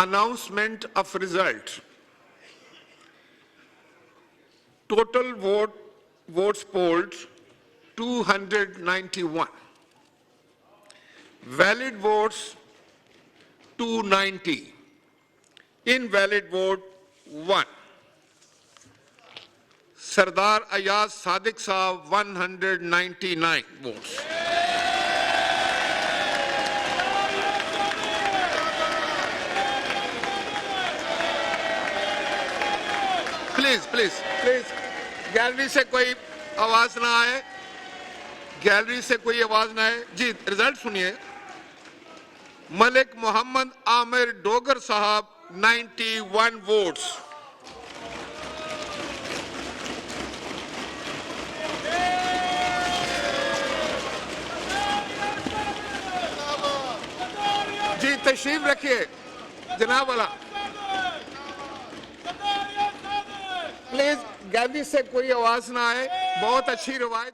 Announcement of result. Total votes polled 291. Valid votes 290. Invalid vote 1. Sardar Ayaz Sadiq Saab 199 votes. Please gallery से कोई आवाज ना आए, gallery से कोई आवाज ना आए। जी रिजल्ट सुनिए। मलिक मोहम्मद आमिर डोगर साहब 91 वोट्स। जी तशरीफ रखिए जनाब वाला। प्लीज गैलरी से कोई आवाज ना आए। बहुत अच्छी रवायत।